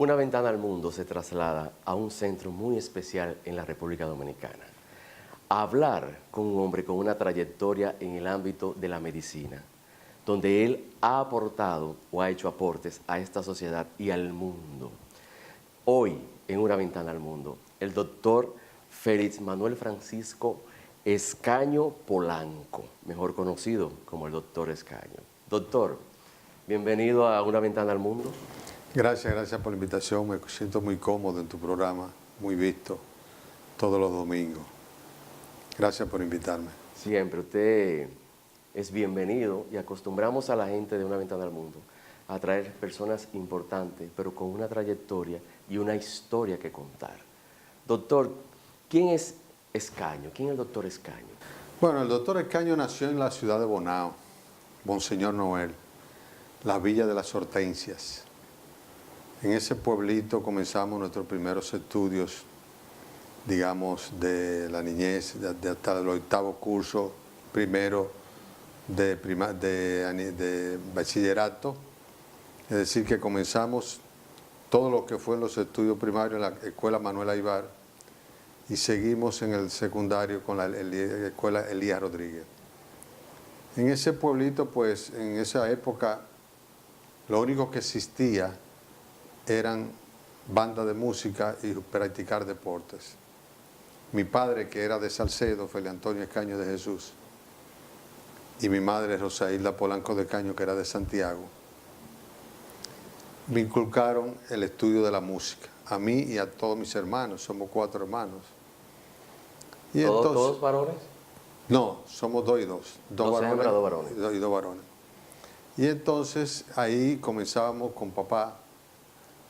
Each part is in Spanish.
Una ventana al mundo se traslada a un centro muy especial en la República Dominicana. A hablar con un hombre con una trayectoria en el ámbito de la medicina, donde él ha aportado o ha hecho aportes a esta sociedad y al mundo. Hoy, en Una ventana al mundo, el doctor Félix Manuel Francisco Escaño Polanco, mejor conocido como el doctor Escaño. Doctor, bienvenido a Una ventana al mundo. Gracias por la invitación. Me siento muy cómodo en tu programa, muy visto todos los domingos. Gracias por invitarme. Siempre, usted es bienvenido y acostumbramos a la gente de Una ventana al mundo a traer personas importantes, pero con una trayectoria y una historia que contar. Doctor, ¿quién es Escaño? ¿Quién es el doctor Escaño? Bueno, el doctor Escaño nació en la ciudad de Bonao, Monseñor Noel, la Villa de las Hortensias. En ese pueblito comenzamos nuestros primeros estudios, digamos, de la niñez, de hasta el 8º curso, primero de bachillerato. Es decir, que comenzamos todo lo que fue en los estudios primarios en la Escuela Manuel Aybar y seguimos en el secundario con la Escuela Elías Rodríguez. En ese pueblito, pues, en esa época, lo único que existía eran bandas de música y practicar deportes. Mi padre, que era de Salcedo, Félix Antonio Escaño de Jesús, y mi madre, Rosailda Polanco de Escaño, que era de Santiago, me inculcaron el estudio de la música, a mí y a todos mis hermanos, somos 4 hermanos. Y ¿Todos varones? No, somos 2 y 2, 2 hembras, 2 varones. y 2 varones. Y entonces ahí comenzábamos con papá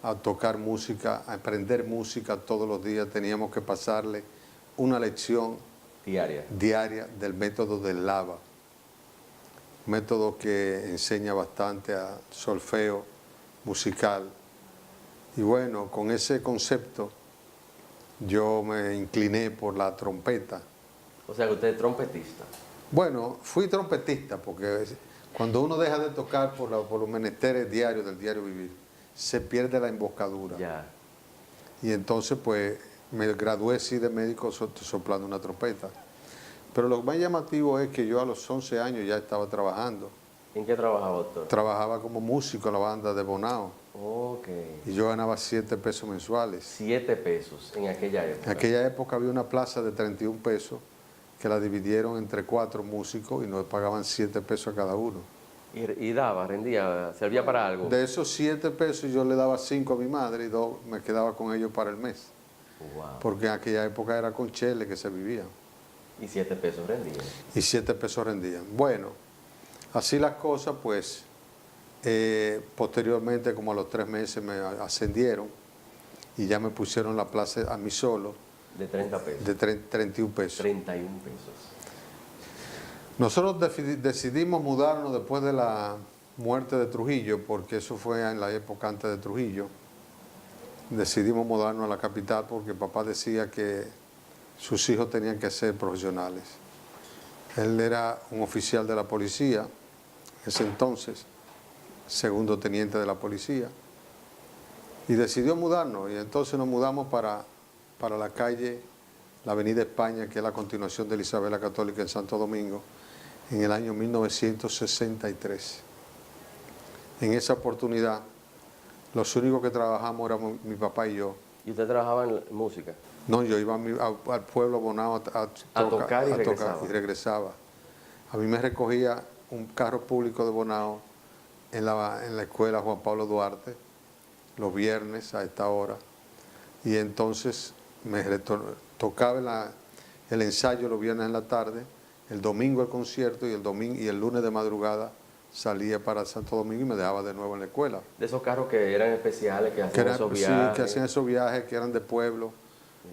a tocar música, a aprender música todos los días. Teníamos que pasarle una lección diaria del método del Lava, método que enseña bastante a solfeo musical. Y bueno, con ese concepto yo me incliné por la trompeta. O sea que usted es trompetista. Bueno, fui trompetista porque cuando uno deja de tocar por los menesteres diarios del diario vivir, se pierde la embocadura. Ya. Y entonces pues me gradué sí de médico soplando una trompeta. Pero lo más llamativo es que yo a los 11 años ya estaba trabajando. ¿En qué trabajaba, doctor? Trabajaba como músico en la banda de Bonao. Ok. Y yo ganaba 7 pesos mensuales. 7 pesos en aquella época. En aquella época había una plaza de 31 pesos que la dividieron entre 4 músicos y nos pagaban 7 pesos a cada uno. Y daba, rendía, servía para algo. De esos 7 pesos yo le daba 5 a mi madre y 2 me quedaba con ellos para el mes. Wow. Porque en aquella época era con chele que se vivía. Y 7 pesos rendían. Y 7 pesos rendían. Bueno, así las cosas, pues, posteriormente, como a los 3 meses, me ascendieron y ya me pusieron la plaza a mí solo. De 30 pesos. De 31 pesos. 31 pesos. Nosotros decidimos mudarnos después de la muerte de Trujillo, porque eso fue en la época antes de Trujillo. Decidimos mudarnos a la capital porque papá decía que sus hijos tenían que ser profesionales. Él era un oficial de la policía, en ese entonces, segundo teniente de la policía, y decidió mudarnos, y entonces nos mudamos para la calle, la avenida España, que es la continuación de la Isabela Católica en Santo Domingo, en el año 1963. En esa oportunidad, los únicos que trabajamos éramos mi papá y yo. ¿Y usted trabajaba en música? No, yo iba al pueblo Bonao a tocar y regresaba. A mí me recogía un carro público de Bonao en la escuela Juan Pablo Duarte, los viernes a esta hora, y entonces me tocaba el ensayo los viernes en la tarde, el domingo el concierto y el lunes de madrugada salía para Santo Domingo y me dejaba de nuevo en la escuela. De esos carros que eran especiales, que hacían esos viajes. Sí, que hacían esos viajes, que eran de pueblo,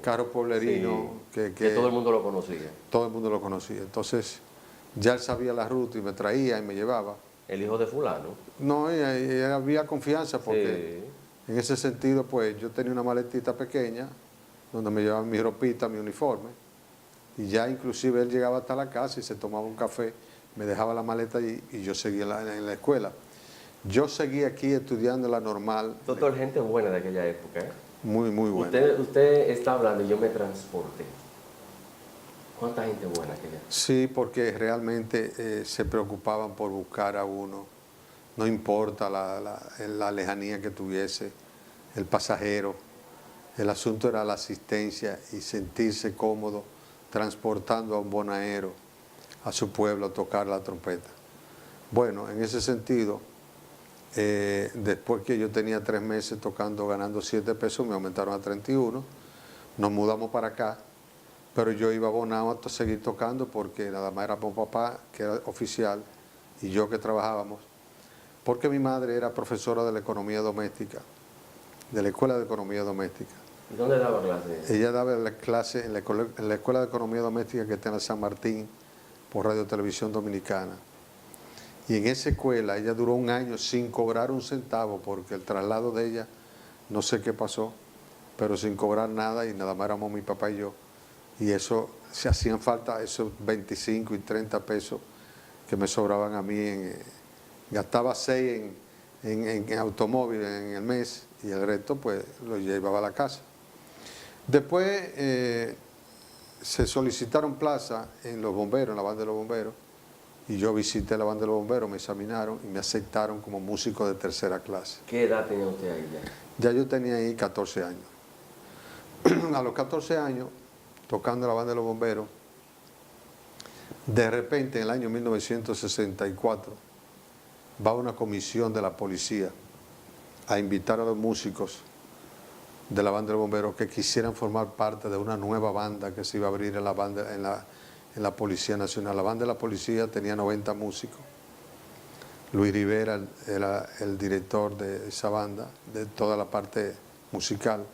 carros pueblerinos. Sí, que todo el mundo lo conocía. Todo el mundo lo conocía. Entonces, ya él sabía la ruta y me traía y me llevaba. ¿El hijo de fulano? No, y había confianza porque en ese sentido, pues, yo tenía una maletita pequeña donde me llevaba mi ropita, mi uniforme. Y ya inclusive él llegaba hasta la casa y se tomaba un café, me dejaba la maleta allí y yo seguía en la escuela. Yo seguí aquí estudiando la normal. Doctor, gente buena de aquella época, ¿eh? Muy, muy buena. Usted está hablando y yo me transporté. ¿Cuánta gente buena aquella? Sí, porque realmente se preocupaban por buscar a uno. No importa la lejanía que tuviese, el pasajero. El asunto era la asistencia y sentirse cómodo transportando a un bonaero a su pueblo a tocar la trompeta. Bueno, en ese sentido, después que yo tenía 3 meses tocando, ganando 7 pesos, me aumentaron a 31, nos mudamos para acá, pero yo iba abonado a seguir tocando porque nada más era mi papá, que era oficial, y yo que trabajábamos, porque mi madre era profesora de la economía doméstica, de la Escuela de Economía Doméstica. ¿Y dónde daba clases? Ella daba la clase en la Escuela de Economía Doméstica que está en San Martín, por Radio Televisión Dominicana. Y en esa escuela ella duró 1 año sin cobrar un centavo, porque el traslado de ella, no sé qué pasó, pero sin cobrar nada, y nada más éramos mi papá y yo. Y eso, se hacían falta esos 25 y 30 pesos que me sobraban a mí. Gastaba 6 en automóvil en el mes, y el resto pues lo llevaba a la casa. Después se solicitaron plazas en los bomberos, en la banda de los bomberos, y yo visité la banda de los bomberos, me examinaron y me aceptaron como músico de 3ª clase. ¿Qué edad tenía usted ahí ya? Ya yo tenía ahí 14 años. A los 14 años, tocando la banda de los bomberos, de repente en el año 1964 va una comisión de la policía a invitar a los músicos de la banda de los bomberos que quisieran formar parte de una nueva banda que se iba a abrir en la Policía Nacional. La banda de la policía tenía 90 músicos. Luis Rivera era el director de esa banda, de toda la parte musical,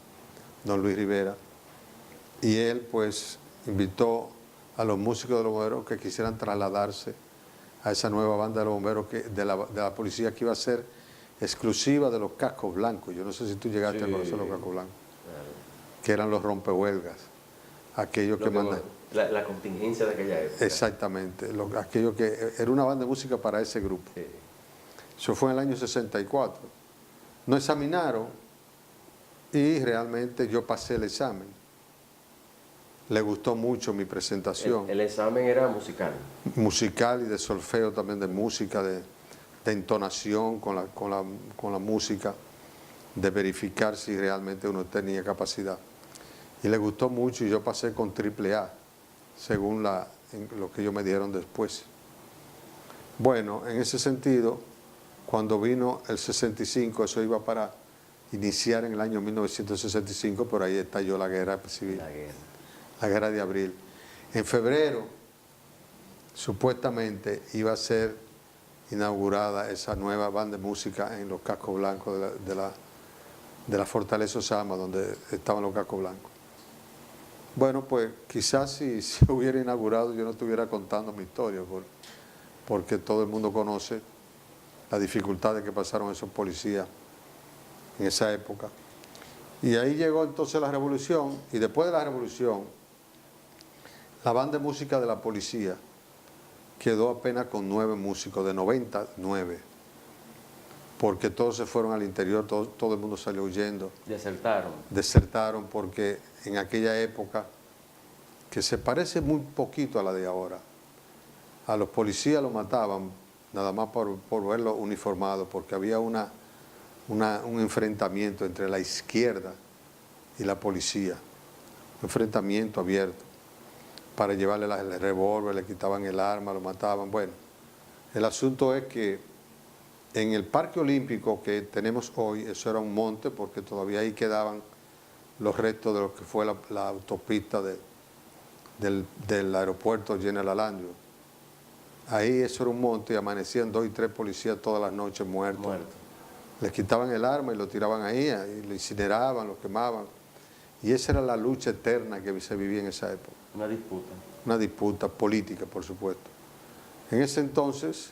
don Luis Rivera. Y él pues invitó a los músicos de los bomberos que quisieran trasladarse a esa nueva banda de los bomberos de la policía, que iba a ser exclusiva de los cascos blancos. Yo no sé si tú llegaste a conocer los cascos blancos, que eran los rompehuelgas, aquellos que mandan. La contingencia de aquella época. Exactamente, aquello que era una banda de música para ese grupo. Sí. Eso fue en el año 64. Nos examinaron y realmente yo pasé el examen. Le gustó mucho mi presentación. El examen era musical. Musical y de solfeo también, de música, de entonación con la música, de verificar si realmente uno tenía capacidad. Y le gustó mucho y yo pasé con AAA, según lo que ellos me dieron después. Bueno, en ese sentido, cuando vino el 65, eso iba para iniciar en el año 1965, por ahí estalló la guerra civil. La guerra de abril. En febrero, supuestamente, iba a ser inaugurada esa nueva banda de música en los cascos blancos de la Fortaleza Osama, donde estaban los cascos blancos. Bueno, pues quizás si se hubiera inaugurado yo no estuviera contando mi historia, porque todo el mundo conoce las dificultades que pasaron esos policías en esa época. Y ahí llegó entonces la revolución, y después de la revolución, la banda de música de la policía quedó apenas con 9 músicos, de 99, porque todos se fueron al interior, todo el mundo salió huyendo. Desertaron. Desertaron porque en aquella época, que se parece muy poquito a la de ahora, a los policías los mataban nada más por verlos uniformados, porque había un enfrentamiento entre la izquierda y la policía, un enfrentamiento abierto, para llevarle el revólver, le quitaban el arma, lo mataban. Bueno, el asunto es que en el Parque Olímpico que tenemos hoy, eso era un monte, porque todavía ahí quedaban los restos de lo que fue la autopista del aeropuerto General Andrews. Ahí eso era un monte y amanecían 2 y 3 policías todas las noches muertos. Les quitaban el arma y lo tiraban ahí, y lo incineraban, lo quemaban. Y esa era la lucha eterna que se vivía en esa época. Una disputa. Una disputa política, por supuesto. En ese entonces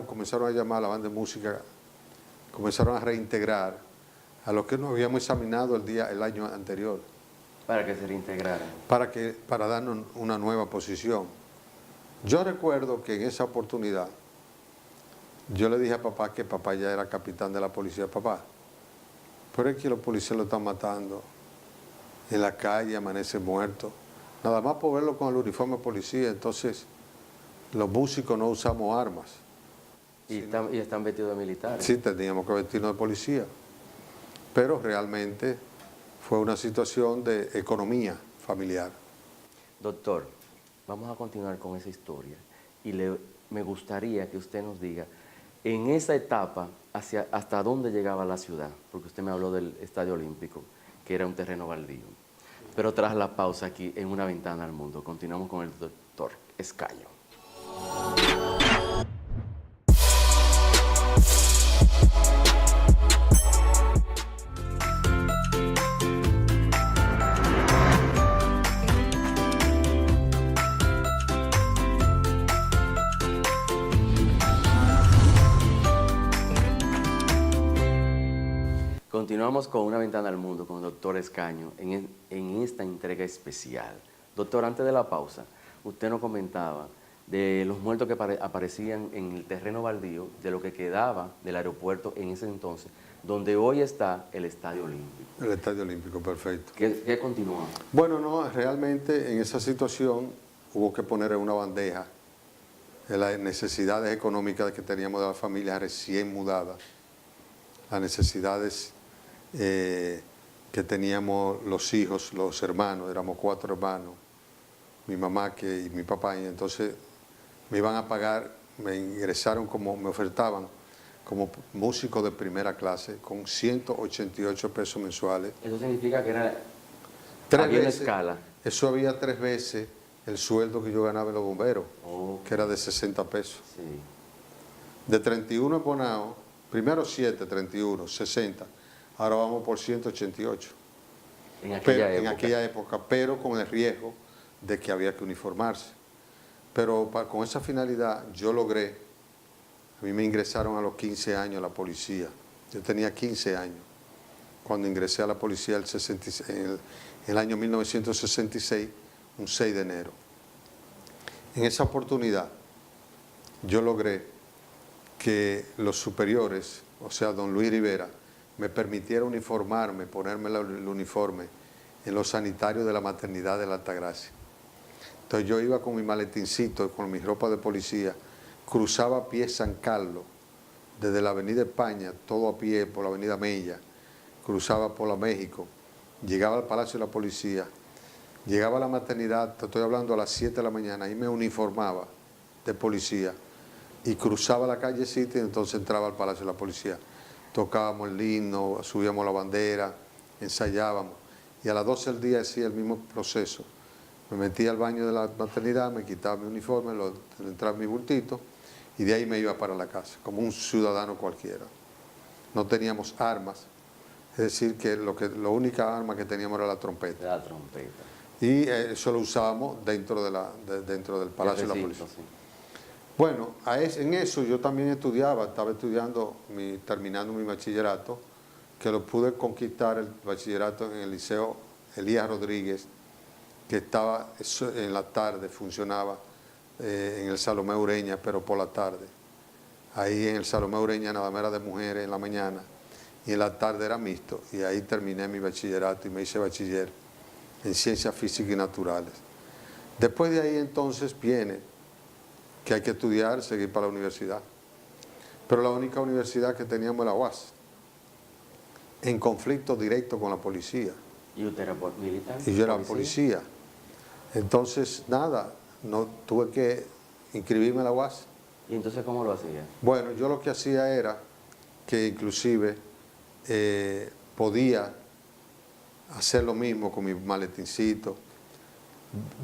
comenzaron a llamar a la banda de música, comenzaron a reintegrar a los que nos habíamos examinado el año anterior. Para que se reintegraran. Para darnos una nueva posición. Yo recuerdo que en esa oportunidad Yo le dije a papá que papá ya era capitán de la policía. Papá, pero es que los policías lo están matando en la calle, amanece muerto. Nada más por verlo con el uniforme de policía, entonces los músicos no usamos armas. Y están vestidos de militares. Sí, teníamos que vestirnos de policía. Pero realmente fue una situación de economía familiar. Doctor, vamos a continuar con esa historia y me gustaría que usted nos diga, en esa etapa, hasta dónde llegaba la ciudad, porque usted me habló del Estadio Olímpico, que era un terreno baldío. Pero tras la pausa aquí, en Una Ventana al Mundo, continuamos con el doctor Escaño. Continuamos con Una Ventana al Mundo con el doctor Escaño en esta entrega especial. Doctor, antes de la pausa, usted nos comentaba de los muertos que aparecían en el terreno baldío, de lo que quedaba del aeropuerto en ese entonces, donde hoy está el Estadio Olímpico. El Estadio Olímpico, perfecto. ¿Qué continúa? Bueno, no, realmente en esa situación hubo que poner en una bandeja las necesidades económicas que teníamos de las familias recién mudadas, las necesidades que teníamos los hijos, los hermanos, éramos 4 hermanos, mi mamá y mi papá, y entonces me iban a pagar, me ingresaron me ofertaban como músico de primera clase con 188 pesos mensuales. Eso significa que había una escala. Eso había 3 veces el sueldo que yo ganaba en los bomberos, que era de 60 pesos. Sí. De 31 en Bonao, primero 7, 31, 60, ahora vamos por 188. En aquella época, pero con el riesgo de que había que uniformarse. Pero con esa finalidad yo logré, a mí me ingresaron a los 15 años a la policía. Yo tenía 15 años cuando ingresé a la policía en el año 1966, un 6 de enero. En esa oportunidad yo logré que los superiores, o sea, don Luis Rivera, me permitiera uniformarme, ponerme el uniforme en los sanitarios de la maternidad de la Altagracia. Entonces yo iba con mi maletincito, con mi ropa de policía, cruzaba a pie San Carlos, desde la avenida España, todo a pie por la avenida Mella, cruzaba por la México, llegaba al Palacio de la Policía, llegaba a la maternidad, te estoy hablando a las 7 de la mañana, y me uniformaba de policía, y cruzaba la callecita y entonces entraba al Palacio de la Policía. Tocábamos el himno, subíamos la bandera, ensayábamos, y a las 12 del día hacía el mismo proceso. Me metía al baño de la maternidad, me quitaba mi uniforme, entraba en mi bultito, y de ahí me iba para la casa, como un ciudadano cualquiera. No teníamos armas, es decir, que la única arma que teníamos era la trompeta. La trompeta. Y eso lo usábamos dentro del Palacio de la Policía. Sí. Bueno, en eso yo también estaba estudiando, terminando mi bachillerato, que lo pude conquistar el bachillerato en el Liceo Elías Rodríguez, que estaba en la tarde, funcionaba en el Salomé Ureña, pero por la tarde. Ahí en el Salomé Ureña nada más era de mujeres en la mañana, y en la tarde era mixto, y ahí terminé mi bachillerato y me hice bachiller en Ciencias Físicas y Naturales. Después de ahí entonces viene que hay que estudiar, seguir para la universidad. Pero la única universidad que teníamos era la UAS, en conflicto directo con la policía. ¿Y usted era militar? Y yo era policía. Entonces, nada, no tuve que inscribirme en la UAS. ¿Y entonces cómo lo hacía? Bueno, yo lo que hacía era que inclusive podía hacer lo mismo con mi maletincito.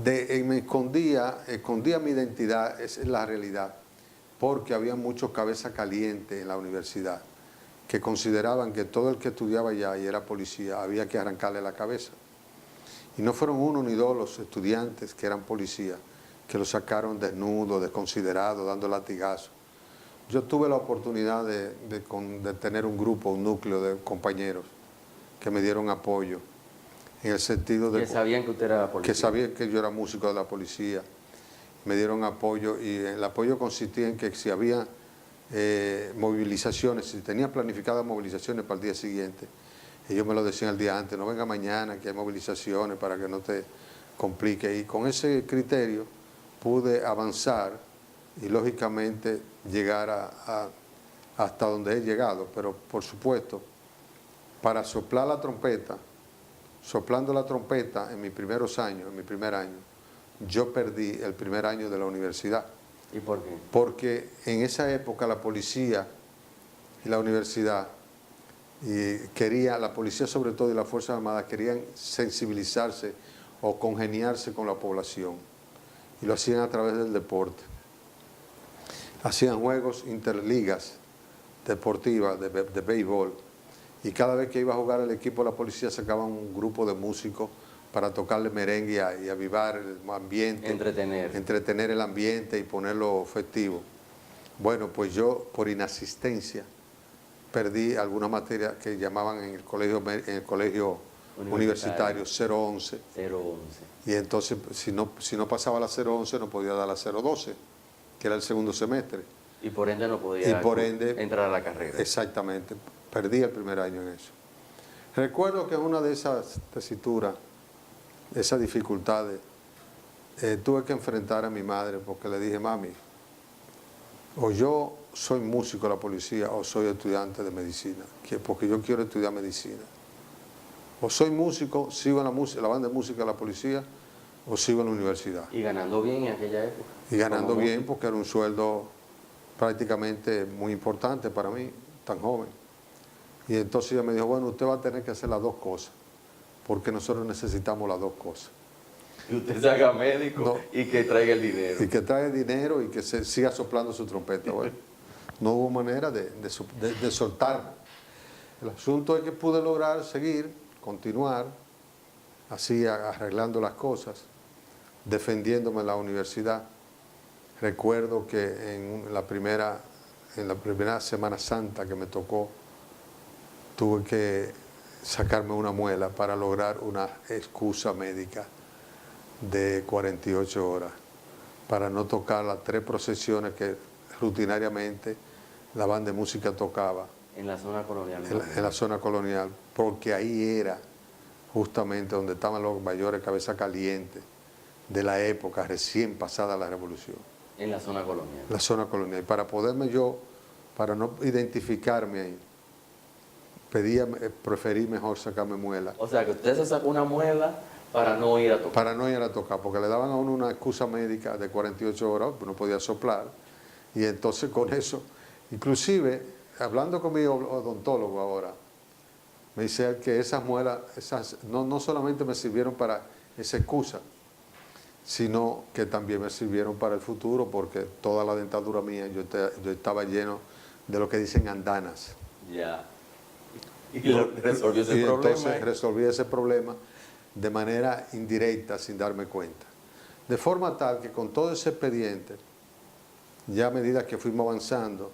Me escondía mi identidad, esa es la realidad, porque había muchos cabezas calientes en la universidad que consideraban que todo el que estudiaba allá y era policía había que arrancarle la cabeza. Y no fueron 1 ni 2 los estudiantes que eran policías que lo sacaron desnudo, desconsiderado, dando latigazos. Yo tuve la oportunidad de tener un grupo, un núcleo de compañeros que me dieron apoyo, en el sentido de que sabían que usted era policía. Que sabían que yo era músico de la policía. Me dieron apoyo, y el apoyo consistía en que si había movilizaciones, si tenía planificadas movilizaciones para el día siguiente, ellos me lo decían el día antes, no venga mañana que hay movilizaciones para que no te complique. Y con ese criterio pude avanzar y lógicamente llegar hasta donde he llegado. Pero por supuesto, para soplar la trompeta, soplando la trompeta en mis primeros años, en mi primer año, yo perdí el primer año de la universidad. ¿Y por qué? Porque en esa época la policía y la universidad, la policía sobre todo y las Fuerzas Armadas querían sensibilizarse o congeniarse con la población. Y lo hacían a través del deporte. Hacían juegos interligas deportivas de béisbol. Y cada vez que iba a jugar el equipo de la policía sacaban un grupo de músicos para tocarle merengue y avivar el ambiente. Entretener el ambiente y ponerlo festivo. Bueno, pues yo por inasistencia perdí alguna materia que llamaban en el colegio universitario 011. 011. Y entonces si no pasaba la 011 no podía dar la 012, que era el segundo semestre. Y por ende no podía entrar a la carrera. Exactamente. Perdí el primer año en eso. Recuerdo que en una de esas tesituras, esas dificultades, tuve que enfrentar a mi madre porque le dije, mami, o yo soy músico de la policía o soy estudiante de medicina, porque yo quiero estudiar medicina. O soy músico, sigo en la banda de música de la policía, o sigo en la universidad. Y ganando bien en aquella época. Y ganando bien porque era un sueldo prácticamente muy importante para mí, tan joven. Y entonces ella me dijo, bueno, usted va a tener que hacer las dos cosas, porque nosotros necesitamos las dos cosas. Que usted se haga médico y que traiga el dinero. Y que traiga el dinero y que se siga soplando su trompeta. Bueno, no hubo manera de soltarme. El asunto es que pude lograr seguir, continuar, así arreglando las cosas, defendiéndome en la universidad. Recuerdo que en la primera Semana Santa que me tocó, tuve que sacarme una muela para lograr una excusa médica de 48 horas para no tocar las 3 procesiones que rutinariamente la banda de música tocaba. En la zona colonial. En la zona colonial, porque ahí era justamente donde estaban los mayores cabezas calientes de la época recién pasada la revolución. En la zona colonial. La zona colonial. Y para para no identificarme ahí, preferí mejor sacarme muela. O sea, que usted se sacó una muela para no ir a tocar. Para no ir a tocar, porque le daban a uno una excusa médica de 48 horas, pues no podía soplar. Y entonces con eso, inclusive, hablando con mi odontólogo ahora, me dice él que esas muelas, no solamente me sirvieron para esa excusa, sino que también me sirvieron para el futuro, porque toda la dentadura mía, yo estaba lleno de lo que dicen andanas. Ya. Y resolvió ese problema. Entonces resolví ese problema de manera indirecta, sin darme cuenta. De forma tal que con todo ese expediente, ya a medida que fuimos avanzando,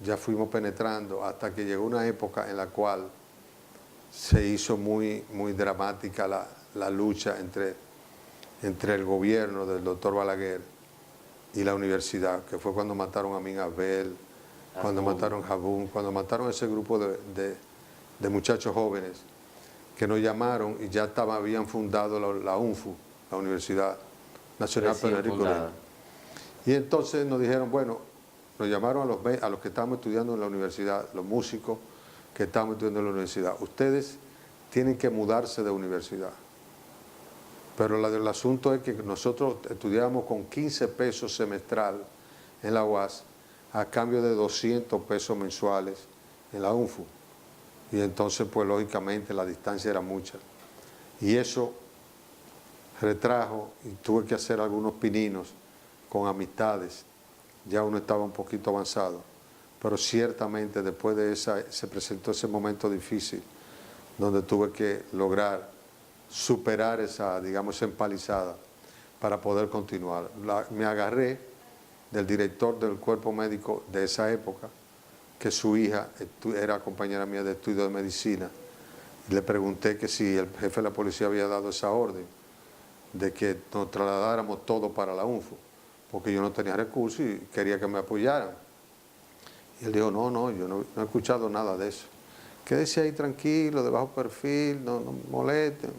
ya fuimos penetrando, hasta que llegó una época en la cual se hizo muy dramática la lucha entre el gobierno del doctor Balaguer y la universidad, que fue cuando mataron a Amin Abel, cuando mataron a Jabún, cuando mataron a ese grupo de muchachos jóvenes que nos llamaron y ya habían fundado la UNFU, la Universidad Nacional Pedro Ureña. Y entonces nos dijeron, bueno, nos llamaron a los que estábamos estudiando en la universidad, los músicos que estábamos estudiando en la universidad, ustedes tienen que mudarse de universidad. Pero el asunto es que nosotros estudiábamos con 15 pesos semestral en la UAS a cambio de 200 pesos mensuales en la UNFU. Y entonces, pues lógicamente la distancia era mucha. Y eso retrajo y tuve que hacer algunos pininos con amistades. Ya uno estaba un poquito avanzado. Pero ciertamente después de se presentó ese momento difícil donde tuve que lograr superar esa empalizada para poder continuar. Me agarré del director del cuerpo médico de esa época, que su hija era compañera mía de estudio de medicina, y le pregunté que si el jefe de la policía había dado esa orden de que nos trasladáramos todo para la UNFU, porque yo no tenía recursos y quería que me apoyaran. Y él dijo, no, yo no he escuchado nada de eso. Quédese ahí tranquilo, de bajo perfil, no me molesten.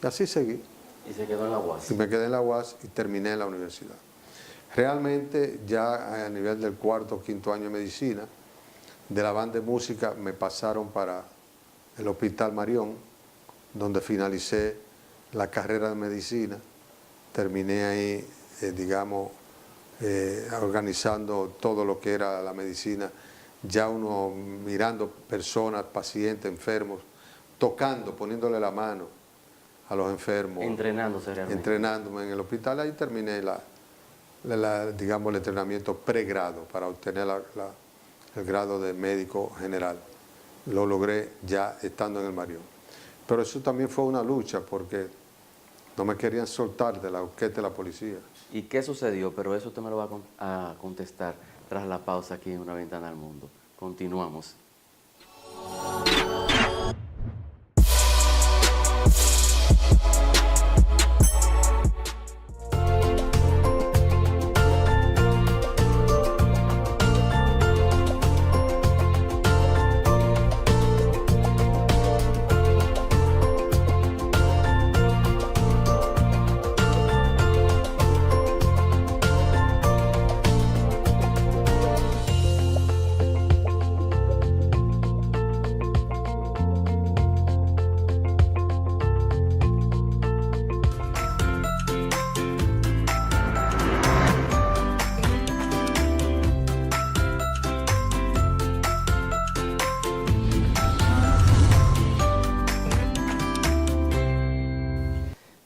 Y así seguí. Y se quedó en la UAS. Y me quedé en la UAS y terminé en la universidad. Realmente ya a nivel del cuarto o quinto año de medicina, de la banda de música me pasaron para el Hospital Marión, donde finalicé la carrera de medicina. Terminé ahí, organizando todo lo que era la medicina, ya uno mirando personas, pacientes, enfermos, tocando, poniéndole la mano a los enfermos. Entrenándose realmente. Entrenándome en el hospital, ahí terminé el entrenamiento pregrado para obtener el grado de médico general. Lo logré ya estando en el Marión. Pero eso también fue una lucha porque no me querían soltar de la horqueta de la policía. ¿Y qué sucedió? Pero eso usted me lo va a contestar tras la pausa aquí en Una Ventana al Mundo. Continuamos.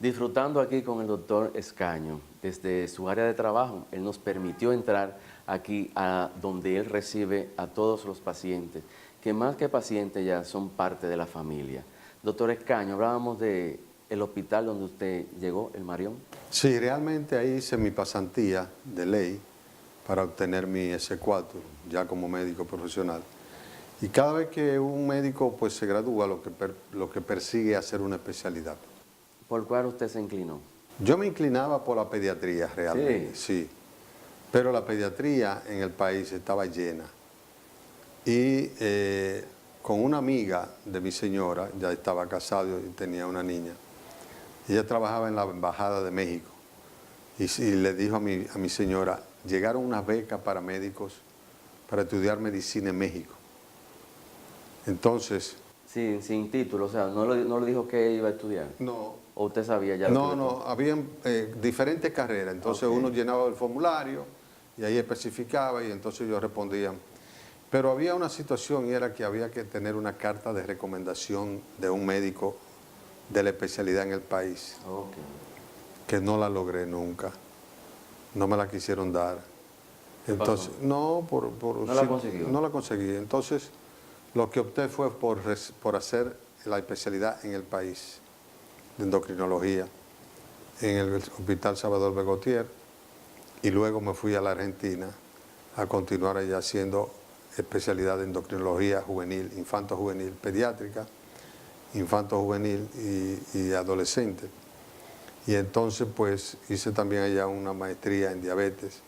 Disfrutando aquí con el doctor Escaño, desde su área de trabajo, él nos permitió entrar aquí a donde él recibe a todos los pacientes, que más que pacientes ya son parte de la familia. Doctor Escaño, hablábamos del hospital donde usted llegó, el Marión. Sí, realmente ahí hice mi pasantía de ley para obtener mi S4, ya como médico profesional. Y cada vez que un médico pues, se gradúa, lo que persigue es hacer una especialidad. ¿Por cuál usted se inclinó? Yo me inclinaba por la pediatría realmente, sí. Pero la pediatría en el país estaba llena. Y con una amiga de mi señora, ya estaba casado y tenía una niña, ella trabajaba en la Embajada de México. Y le dijo a mi señora, llegaron unas becas para médicos para estudiar medicina en México. Entonces... Sin título, o sea, no le dijo que iba a estudiar. No. ¿O usted sabía ya? No, habían diferentes carreras, entonces uno llenaba el formulario y ahí especificaba y entonces ellos respondían. Pero había una situación y era que había que tener una carta de recomendación de un médico de la especialidad en el país, que no la logré nunca, no me la quisieron dar. Entonces, no, ¿No la consiguió? No la conseguí. Entonces, lo que opté fue por hacer la especialidad en el país de endocrinología en el Hospital Salvador Begotier y luego me fui a la Argentina a continuar allá haciendo especialidad de endocrinología juvenil, infanto-juvenil, pediátrica, infanto-juvenil y adolescente. Y entonces pues hice también allá una maestría en diabetes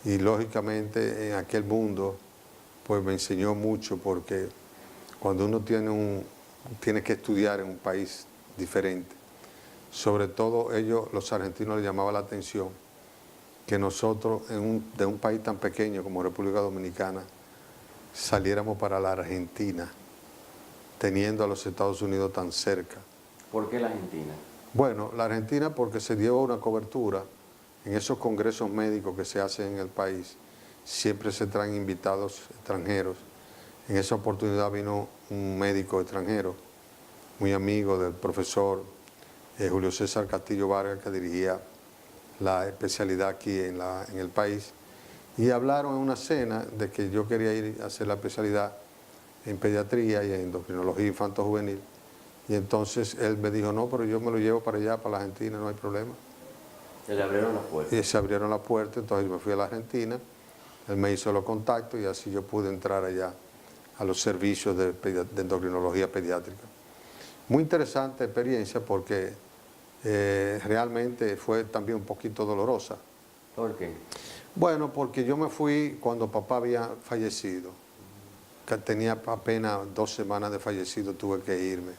y lógicamente en aquel mundo pues me enseñó mucho porque cuando uno tiene que estudiar en un país diferente, sobre todo los argentinos les llamaba la atención que nosotros de un país tan pequeño como República Dominicana saliéramos para la Argentina teniendo a los Estados Unidos tan cerca. ¿Por qué la Argentina? Bueno, la Argentina porque se dio una cobertura en esos congresos médicos que se hacen en el país, siempre se traen invitados extranjeros. En esa oportunidad vino un médico extranjero, muy amigo del profesor Julio César Castillo Vargas, que dirigía la especialidad aquí en el país, y hablaron en una cena de que yo quería ir a hacer la especialidad en pediatría y en endocrinología infanto-juvenil, y entonces él me dijo, no, pero yo me lo llevo para allá, para la Argentina, no hay problema. Se le abrieron las puertas. Y se abrieron las puertas, entonces yo me fui a la Argentina, él me hizo los contactos y así yo pude entrar allá a los servicios de endocrinología pediátrica. Muy interesante experiencia porque realmente fue también un poquito dolorosa. ¿Por qué? Bueno, porque yo me fui cuando papá había fallecido, que tenía apenas 2 semanas de fallecido, tuve que irme.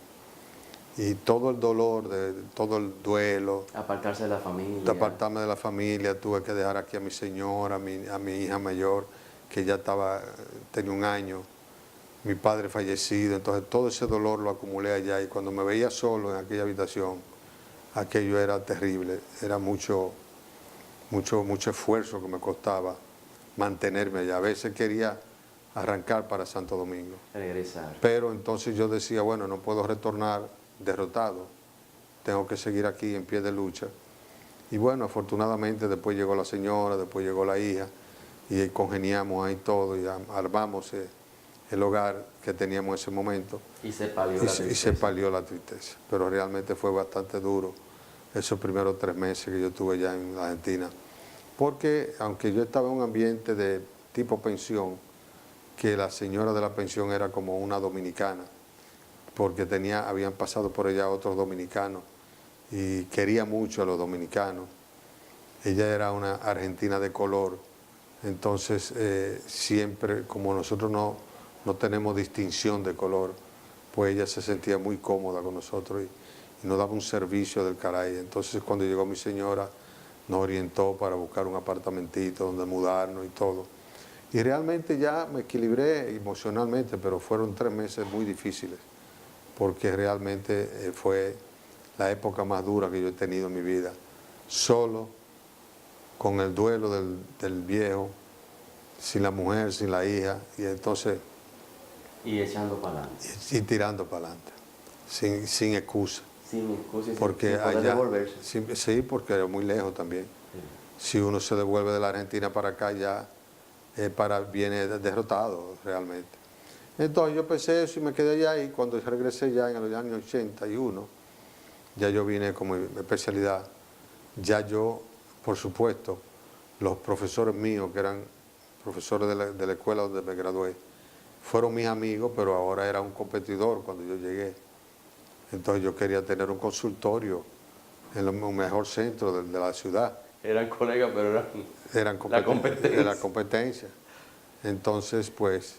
Y todo el dolor, todo el duelo, Apartarse de la de familia. apartarme de la familia, tuve que dejar aquí a mi señora, a mi hija mayor, que ya tenía 1 año, mi padre fallecido, entonces todo ese dolor lo acumulé allá y cuando me veía solo en aquella habitación, aquello era terrible, era mucho esfuerzo que me costaba mantenerme allá. A veces quería arrancar para Santo Domingo, Regresar. pero entonces yo decía, bueno, no puedo retornar derrotado, tengo que seguir aquí en pie de lucha. Y bueno, afortunadamente después llegó la señora, después llegó la hija, y congeniamos ahí todo y armamos el hogar que teníamos en ese momento. Y se palió la tristeza. Y se palió la tristeza, pero realmente fue bastante duro esos primeros 3 meses que yo estuve allá en la Argentina, porque aunque yo estaba en un ambiente de tipo pensión, que la señora de la pensión era como una dominicana, porque habían pasado por ella otros dominicanos y quería mucho a los dominicanos. Ella era una argentina de color, entonces siempre, como nosotros no tenemos distinción de color, pues ella se sentía muy cómoda con nosotros y nos daba un servicio del caray. Entonces cuando llegó mi señora nos orientó para buscar un apartamentito donde mudarnos y todo. Y realmente ya me equilibré emocionalmente, pero fueron 3 meses muy difíciles, porque realmente fue la época más dura que yo he tenido en mi vida. Solo, con el duelo del viejo, sin la mujer, sin la hija, y entonces... Y echando para adelante. Y tirando para adelante, sin excusa. Sin excusa y Porque sin poder allá, devolverse. sí, porque era muy lejos también. Sí. Si uno se devuelve de la Argentina para acá, ya viene derrotado realmente. Entonces yo pensé eso y me quedé allá, y cuando regresé ya en los años 81, ya yo vine como especialidad. Ya yo, por supuesto, los profesores míos, que eran profesores de la escuela donde me gradué, fueron mis amigos, pero ahora era un competidor cuando yo llegué. Entonces yo quería tener un consultorio en el mejor centro de la ciudad. Eran colegas, pero eran la competencia. Entonces, pues,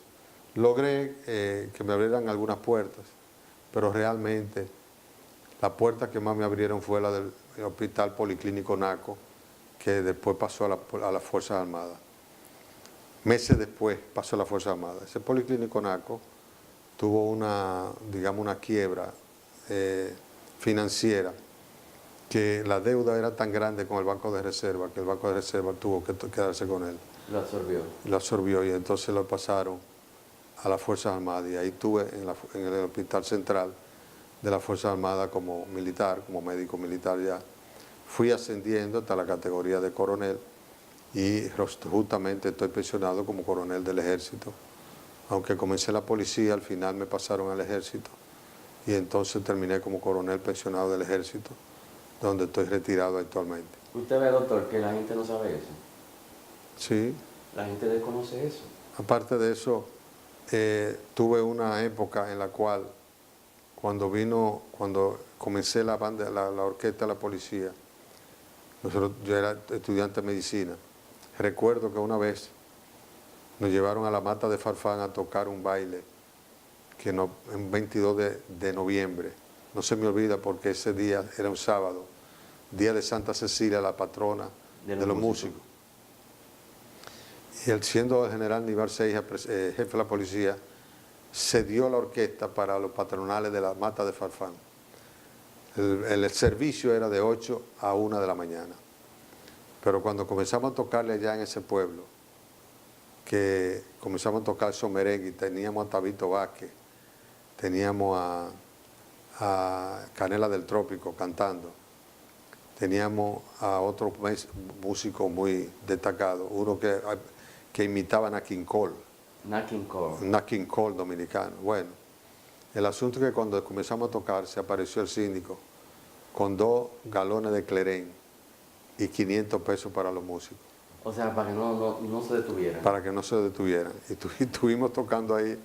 logré que me abrieran algunas puertas, pero realmente la puerta que más me abrieron fue la del Hospital Policlínico Naco, que después pasó a las Fuerzas Armadas. Meses después pasó a las Fuerzas Armadas. Ese Policlínico Naco tuvo una quiebra financiera, que la deuda era tan grande con el Banco de Reserva que el Banco de Reserva tuvo que quedarse con él. Lo absorbió y entonces lo pasaron a las Fuerzas Armadas, y ahí estuve en el Hospital Central de las Fuerzas Armadas como militar, como médico militar ya. Fui ascendiendo hasta la categoría de coronel y justamente estoy pensionado como coronel del Ejército. Aunque comencé la policía, al final me pasaron al Ejército y entonces terminé como coronel pensionado del Ejército, donde estoy retirado actualmente. ¿Usted ve, doctor, que la gente no sabe eso? Sí. La gente desconoce eso. Aparte de eso, tuve una época en la cual, cuando comencé la orquesta de la policía, yo era estudiante de medicina. Recuerdo que una vez nos llevaron a la Mata de Farfán a tocar un baile, en 22 de noviembre. No se me olvida porque ese día era un sábado, día de Santa Cecilia, la patrona de los músicos. Y él, siendo el general Nivar Seija, jefe de la policía, cedió la orquesta para los patronales de la Mata de Farfán. El servicio era de 8 a 1 de la mañana. Pero cuando comenzamos a tocarle allá en ese pueblo, que comenzamos a tocar somerengue, teníamos a Tabito Vázquez, teníamos a Canela del Trópico cantando, teníamos a otro músico muy destacado, uno que imitaba a Nat King Cole. Nat King Cole. Nat King Cole dominicano. Bueno, el asunto es que cuando comenzamos a tocar, se apareció el síndico con 2 galones de Clerén y 500 pesos para los músicos. O sea, para que no se detuvieran. Para que no se detuvieran. Y estuvimos tocando ahí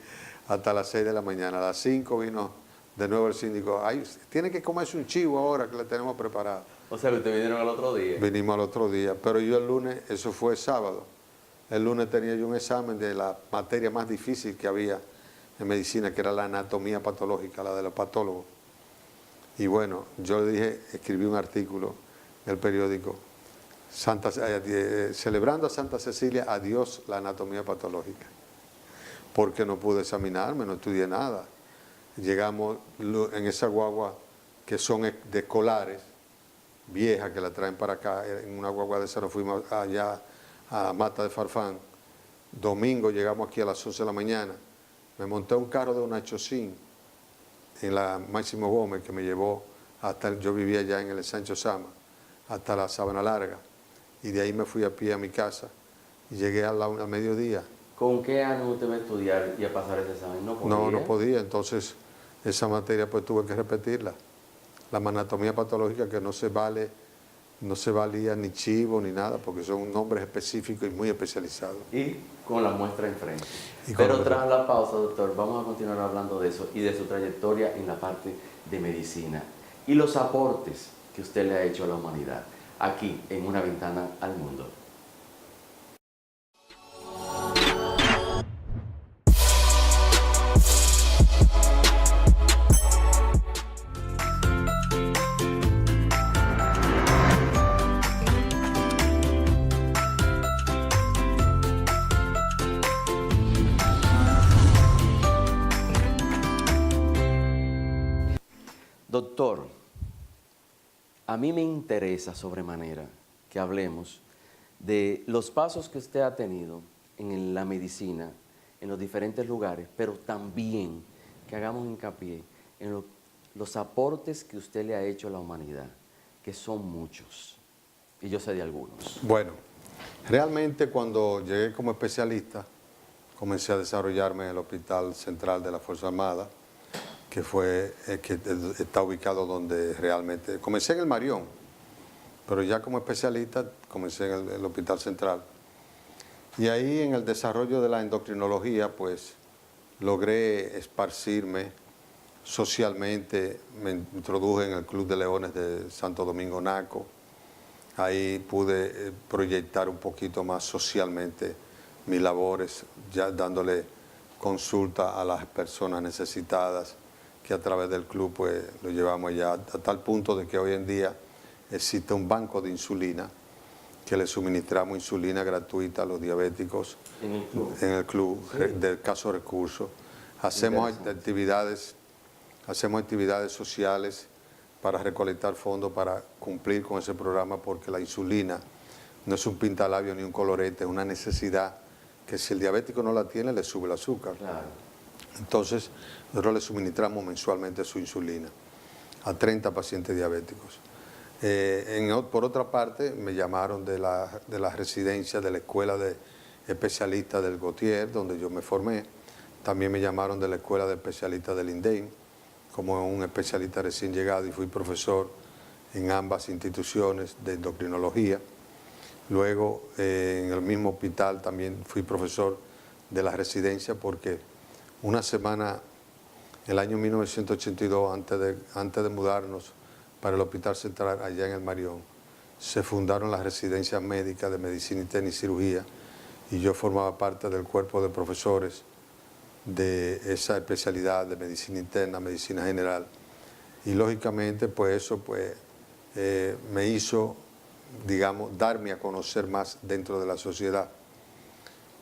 hasta las 6 de la mañana. A las 5 vino de nuevo el síndico. Ay, tiene que comerse un chivo ahora que le tenemos preparado. O sea, que ustedes vinieron al otro día. Vinimos al otro día, pero yo el lunes, eso fue sábado, el lunes tenía yo un examen de la materia más difícil que había en medicina, que era la anatomía patológica, la de los patólogos. Y bueno, yo le dije, escribí un artículo en el periódico, celebrando a Santa Cecilia, adiós la anatomía patológica, porque no pude examinarme, no estudié nada. Llegamos en esa guagua que son de escolares, vieja, que la traen para acá, en una guagua de esa nos fuimos allá a Mata de Farfán. Domingo llegamos aquí a las 11 de la mañana, me monté un carro de una Chocín en la Máximo Gómez que me llevó hasta, yo vivía allá en el Sancho Sama, hasta la Sabana Larga, y de ahí me fui a pie a mi casa y llegué al mediodía. ¿Con qué ánimo usted va a estudiar y a pasar ese examen? No podía. No podía, entonces esa materia pues tuve que repetirla. La anatomía patológica, que no se valía ni chivo ni nada, porque son nombres específicos y muy especializados. Y con la muestra enfrente. Pero tras la pausa, doctor, vamos a continuar hablando de eso y de su trayectoria en la parte de medicina y los aportes que usted le ha hecho a la humanidad, aquí en Una Ventana al Mundo. Doctor, a mí me interesa sobremanera que hablemos de los pasos que usted ha tenido en la medicina, en los diferentes lugares, pero también que hagamos hincapié en los aportes que usted le ha hecho a la humanidad, que son muchos, y yo sé de algunos. Bueno, realmente cuando llegué como especialista, comencé a desarrollarme en el Hospital Central de la Fuerza Armada, que está ubicado donde realmente... Comencé en el Marión, pero ya como especialista comencé en el Hospital Central. Y ahí en el desarrollo de la endocrinología, pues logré esparcirme socialmente. Me introduje en el Club de Leones de Santo Domingo Naco. Ahí pude proyectar un poquito más socialmente mis labores, ya dándole consulta a las personas necesitadas, que a través del club pues lo llevamos ya a tal punto de que hoy en día existe un banco de insulina que le suministramos insulina gratuita a los diabéticos en el club Sí. de escasos recursos. Hacemos actividades sociales para recolectar fondos para cumplir con ese programa, porque la insulina no es un pintalabio ni un colorete, es una necesidad que si el diabético no la tiene le sube el azúcar. Claro. Entonces, nosotros le suministramos mensualmente su insulina a 30 pacientes diabéticos. Por otra parte, me llamaron de la residencia de la Escuela de Especialistas del Gautier, donde yo me formé. También me llamaron de la Escuela de Especialistas del INDEM, como un especialista recién llegado, y fui profesor en ambas instituciones de endocrinología. Luego, en el mismo hospital también fui profesor de la residencia, porque una semana, el año 1982, antes de mudarnos para el Hospital Central allá en el Marión, se fundaron las residencias médicas de medicina interna y cirugía, y yo formaba parte del cuerpo de profesores de esa especialidad de medicina interna, medicina general. Y lógicamente pues eso me hizo, digamos, darme a conocer más dentro de la sociedad.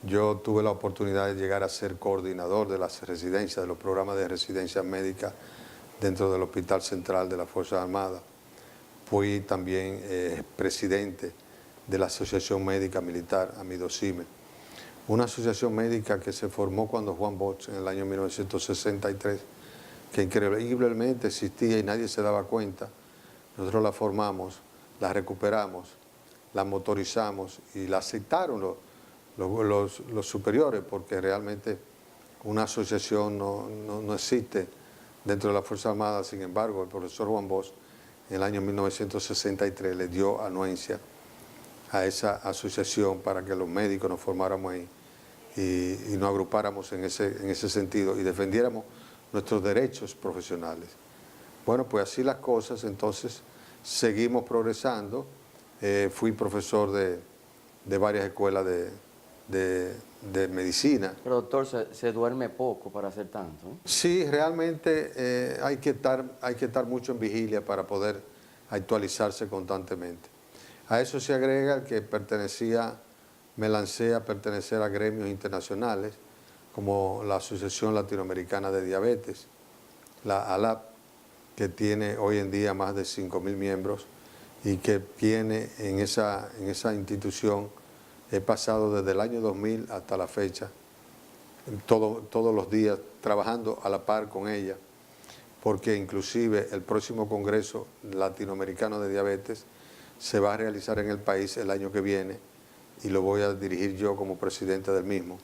Yo tuve la oportunidad de llegar a ser coordinador de las residencias, de los programas de residencia médica dentro del Hospital Central de las Fuerzas Armadas. Fui también presidente de la Asociación Médica Militar, Amidocime, una asociación médica que se formó cuando Juan Bosch, en el año 1963, que increíblemente existía y nadie se daba cuenta. Nosotros la formamos, la recuperamos, la motorizamos y la aceptaron los superiores, porque realmente una asociación no existe dentro de la Fuerza Armada. Sin embargo, el profesor Juan Bosch en el año 1963 le dio anuencia a esa asociación para que los médicos nos formáramos ahí y nos agrupáramos en ese sentido y defendiéramos nuestros derechos profesionales. Bueno, pues así las cosas. Entonces seguimos progresando. Fui profesor de varias escuelas de medicina. Pero doctor, se duerme poco para hacer tanto, ¿eh? Sí, realmente hay que estar mucho en vigilia para poder actualizarse constantemente. A eso se agrega que me lancé a pertenecer a gremios internacionales como la Asociación Latinoamericana de Diabetes, la ALAP, que tiene hoy en día más de 5.000 miembros y que tiene en esa institución, he pasado desde el año 2000 hasta la fecha, todos los días trabajando a la par con ella, porque inclusive el próximo Congreso Latinoamericano de Diabetes se va a realizar en el país el año que viene y lo voy a dirigir yo como presidente del mismo,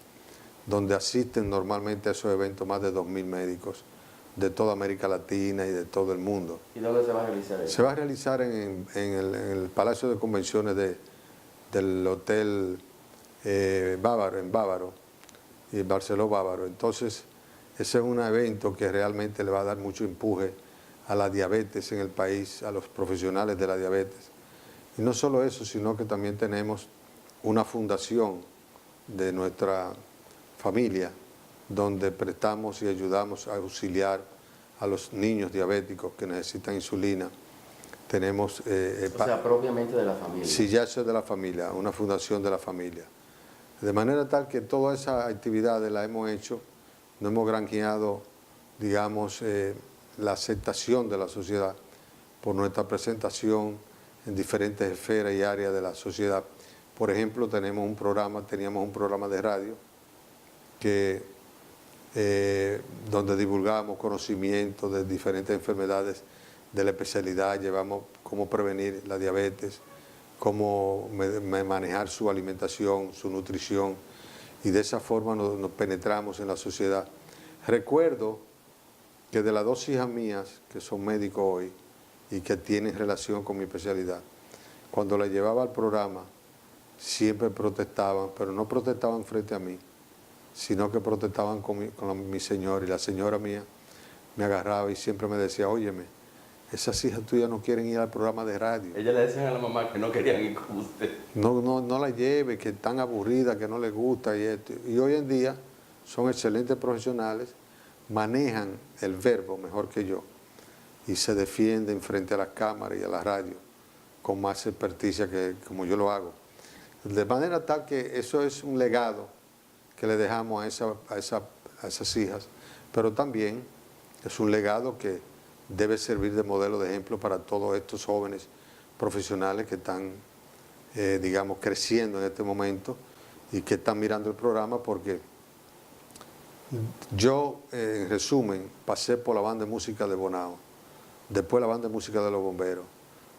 donde asisten normalmente a esos eventos más de 2.000 médicos de toda América Latina y de todo el mundo. ¿Y dónde se va a realizar eso? Se va a realizar en el Palacio de Convenciones del Hotel Bávaro, en Bávaro, y Barceló Bávaro. Entonces, ese es un evento que realmente le va a dar mucho empuje a la diabetes en el país, a los profesionales de la diabetes. Y no solo eso, sino que también tenemos una fundación de nuestra familia, donde prestamos y ayudamos a auxiliar a los niños diabéticos que necesitan insulina. Tenemos... o sea, propiamente de la familia. Sí, ya eso es de la familia, una fundación de la familia. De manera tal que todas esas actividades las hemos hecho, no hemos granjeado, digamos, la aceptación de la sociedad por nuestra presentación en diferentes esferas y áreas de la sociedad. Por ejemplo, teníamos un programa de radio donde divulgábamos conocimientos de diferentes enfermedades de la especialidad, llevamos cómo prevenir la diabetes, cómo manejar su alimentación, su nutrición, y de esa forma nos penetramos en la sociedad. Recuerdo que de las dos hijas mías, que son médicos hoy y que tienen relación con mi especialidad, cuando la llevaba al programa, siempre protestaban, pero no protestaban frente a mí, sino que protestaban con mi señora, y la señora mía me agarraba y siempre me decía, óyeme, esas hijas tuyas no quieren ir al programa de radio. Ella le decían a la mamá que no querían ir con usted. No la lleve, que están aburridas, que no les gusta y esto. Y hoy en día son excelentes profesionales, manejan el verbo mejor que yo y se defienden frente a las cámaras y a la radio con más experticia que como yo lo hago. De manera tal que eso es un legado que le dejamos a esas hijas, pero también es un legado que debe servir de modelo de ejemplo para todos estos jóvenes profesionales que están, digamos, creciendo en este momento y que están mirando el programa, porque yo, en resumen, pasé por la banda de música de Bonao, después la banda de música de los bomberos,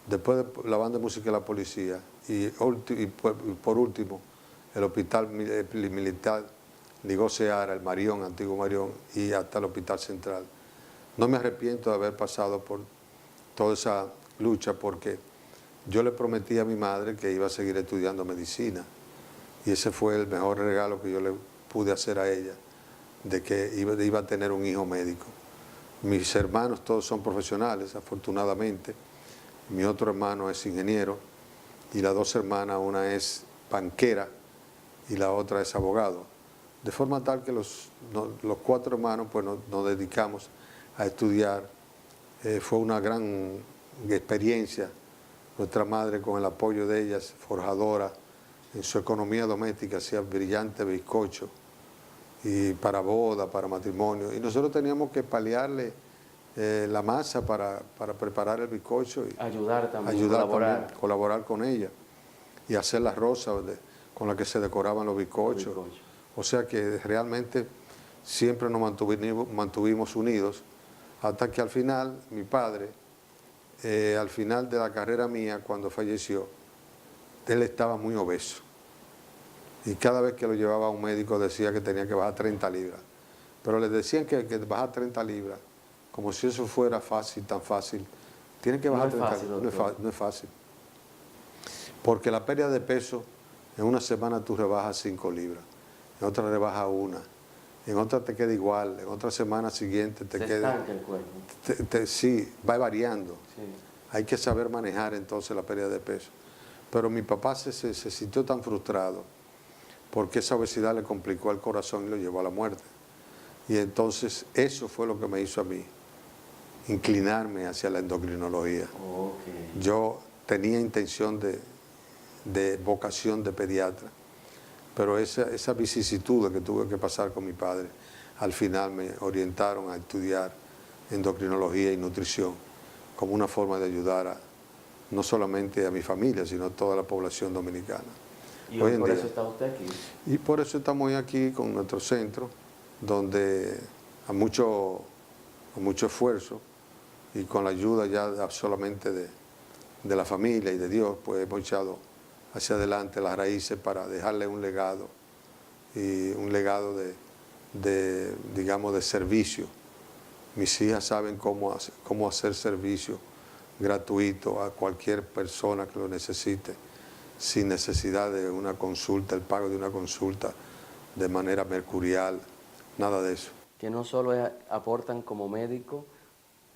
después la banda de música de la policía y por último el hospital militar Ligó Seara, el Marión, antiguo Marión, y hasta el Hospital Central. No me arrepiento de haber pasado por toda esa lucha, porque yo le prometí a mi madre que iba a seguir estudiando medicina, y ese fue el mejor regalo que yo le pude hacer a ella, de que iba a tener un hijo médico. Mis hermanos todos son profesionales, afortunadamente. Mi otro hermano es ingeniero, y las dos hermanas, una es banquera y la otra es abogado. De forma tal que los cuatro hermanos pues nos dedicamos a estudiar. Fue una gran experiencia. Nuestra madre, con el apoyo de ellas, forjadora, en su economía doméstica, hacía brillante bizcocho, y para boda, para matrimonio. Y nosotros teníamos que paliarle la masa para preparar el bizcocho. Y ayudar también, colaborar con ella. Y hacer las rosas con las que se decoraban los bizcochos. O sea que realmente siempre nos mantuvimos unidos, hasta que al final, mi padre, al final de la carrera mía, cuando falleció, él estaba muy obeso. Y cada vez que lo llevaba a un médico decía que tenía que bajar 30 libras. Pero le decían que bajar 30 libras, como si eso fuera fácil, tan fácil. Tienen que bajar 30 libras. No es fácil. Porque la pérdida de peso, en una semana tú rebajas 5 libras. En otra rebaja 1, en otra te queda igual, en otra semana siguiente te queda... Se estanca el cuerpo. Sí, va variando. Sí. hay que saber manejar entonces la pérdida de peso. Pero mi papá se sintió tan frustrado porque esa obesidad le complicó el corazón y lo llevó a la muerte. Y entonces eso fue lo que me hizo a mí inclinarme hacia la endocrinología. Okay. Yo tenía intención de vocación de pediatra, pero esa vicisitud que tuve que pasar con mi padre, al final me orientaron a estudiar endocrinología y nutrición como una forma de ayudar no solamente a mi familia, sino a toda la población dominicana. ¿Y hoy por eso está usted aquí? Y por eso estamos hoy aquí con nuestro centro, donde a mucho esfuerzo y con la ayuda ya solamente de la familia y de Dios, pues hemos echado hacia adelante las raíces para dejarle un legado, y un legado digamos, de servicio. Mis hijas saben cómo hacer servicio gratuito a cualquier persona que lo necesite, sin necesidad de una consulta, el pago de una consulta de manera mercurial, nada de eso. Que no solo aportan como médicos,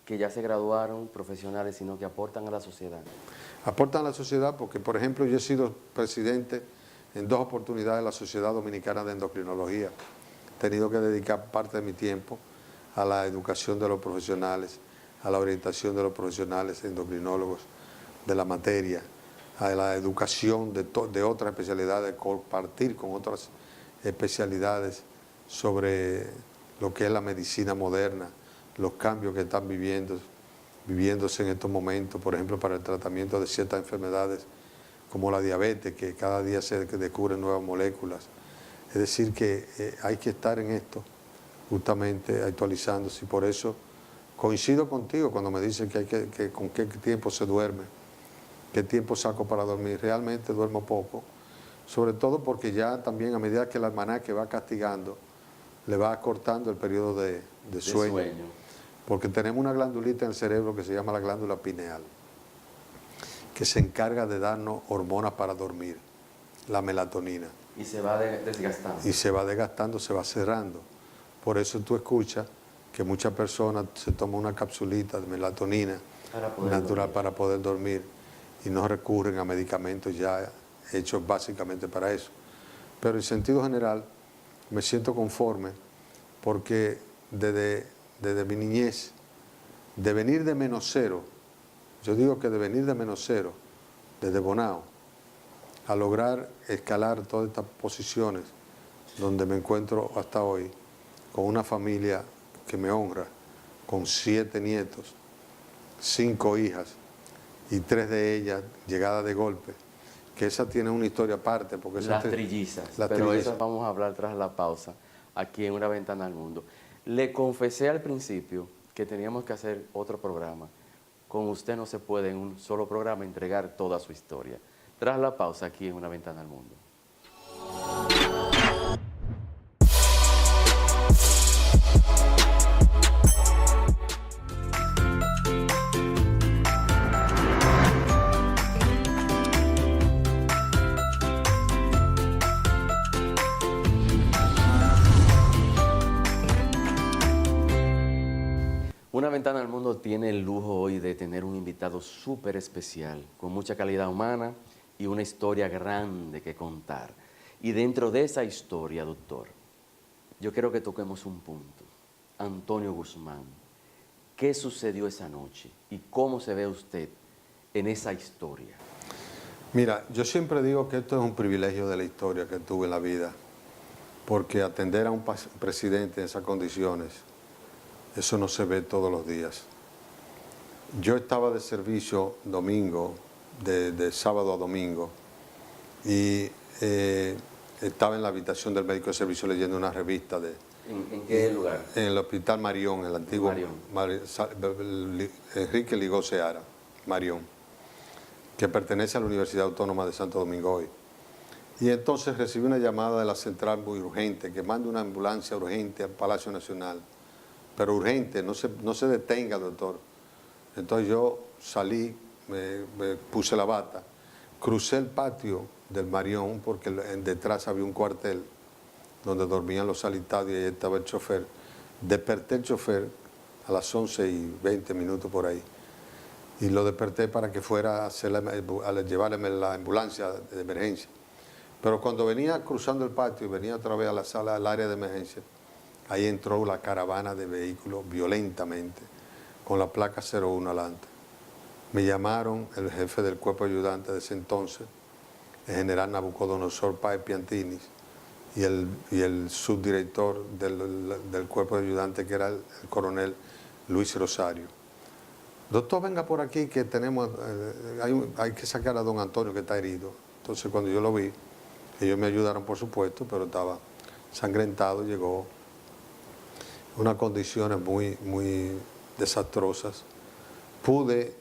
que ya se graduaron, profesionales, sino que aportan a la sociedad. Aportan a la sociedad porque, por ejemplo, yo he sido presidente en 2 oportunidades de la Sociedad Dominicana de Endocrinología. He tenido que dedicar parte de mi tiempo a la educación de los profesionales, a la orientación de los profesionales endocrinólogos de la materia, a la educación de otras especialidades, compartir con otras especialidades sobre lo que es la medicina moderna, los cambios que están viviéndose en estos momentos, por ejemplo, para el tratamiento de ciertas enfermedades como la diabetes, que cada día se descubren nuevas moléculas. Es decir, que hay que estar en esto, justamente actualizándose, y por eso coincido contigo cuando me dicen que con qué tiempo se duerme, qué tiempo saco para dormir. Realmente duermo poco, sobre todo porque ya también a medida que el almanaque va castigando, le va acortando el periodo de sueño. Porque tenemos una glandulita en el cerebro que se llama la glándula pineal, que se encarga de darnos hormonas para dormir, la melatonina. Y se va desgastando. Y se va desgastando, se va cerrando. Por eso tú escuchas que muchas personas se toman una capsulita de melatonina natural para poder dormir y no recurren a medicamentos ya hechos básicamente para eso. Pero en sentido general me siento conforme porque desde mi niñez, de venir de -0, yo digo que de venir de -0, desde Bonao, a lograr escalar todas estas posiciones donde me encuentro hasta hoy, con una familia que me honra, con 7 nietos, 5 hijas y 3 de ellas llegadas de golpe, que esa tiene una historia aparte. Porque las trillizas, pero eso vamos a hablar tras la pausa, aquí en Una Ventana al Mundo. Le confesé al principio que teníamos que hacer otro programa. Con usted no se puede en un solo programa entregar toda su historia. Tras la pausa, aquí en Una Ventana al Mundo. Una Ventana al Mundo tiene el lujo hoy de tener un invitado súper especial, con mucha calidad humana y una historia grande que contar. Y dentro de esa historia, doctor, yo quiero que toquemos un punto. Antonio Guzmán, ¿qué sucedió esa noche y cómo se ve usted en esa historia? Mira, yo siempre digo que esto es un privilegio de la historia que tuve en la vida, porque atender a un presidente en esas condiciones, eso no se ve todos los días. Yo estaba de servicio domingo, de sábado a domingo, y estaba en la habitación del médico de servicio leyendo una revista de... ¿En qué lugar? En el Hospital Marión, el antiguo Enrique Ligó Seara, Marión, que pertenece a la Universidad Autónoma de Santo Domingo hoy. Y entonces recibí una llamada de la central muy urgente, que mande una ambulancia urgente al Palacio Nacional, pero urgente, no se detenga, doctor. Entonces yo salí, me puse la bata, crucé el patio del Marión, porque detrás había un cuartel donde dormían los sanitarios y ahí estaba el chofer. Desperté el chofer a las 11:20 por ahí. y lo desperté para que fuera a, llevarme la ambulancia de emergencia. Pero cuando venía cruzando el patio y venía otra vez a la sala, al área de emergencia, ahí entró la caravana de vehículos violentamente, con la placa 01 adelante. Me llamaron el jefe del cuerpo ayudante de ese entonces, el general Nabucodonosor Páez Piantinis, y el subdirector del cuerpo de ayudante, que era el coronel Luis Rosario. Doctor, venga por aquí que tenemos, hay que sacar a don Antonio que está herido. Entonces cuando yo lo vi, ellos me ayudaron por supuesto, pero estaba sangrentado, llegó unas condiciones muy desastrosas. Tuve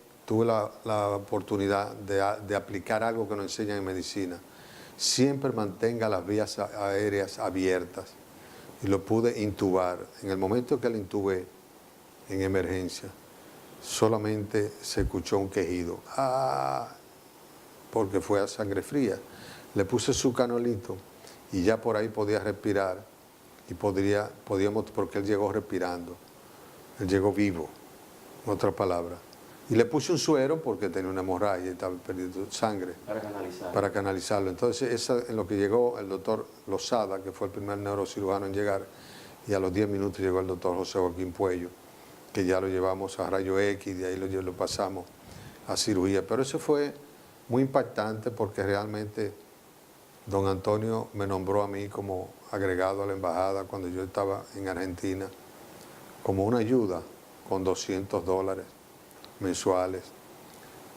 la oportunidad de aplicar algo que nos enseñan en medicina. Siempre mantenga las vías aéreas abiertas, y lo pude intubar. En el momento que lo intubé en emergencia, solamente se escuchó un quejido, porque fue a sangre fría. Le puse su canolito y ya por ahí podía respirar, y podíamos, porque él llegó respirando, él llegó vivo, en otras palabras. Y le puse un suero porque tenía una hemorragia y estaba perdiendo sangre. Para canalizarlo. Entonces, en lo que llegó el doctor Lozada, que fue el primer neurocirujano en llegar, y a los 10 minutos llegó el doctor José Joaquín Puello, que ya lo llevamos a rayo X, de ahí lo pasamos a cirugía. Pero eso fue muy impactante porque realmente don Antonio me nombró a mí como agregado a la embajada cuando yo estaba en Argentina, como una ayuda con $200 mensuales,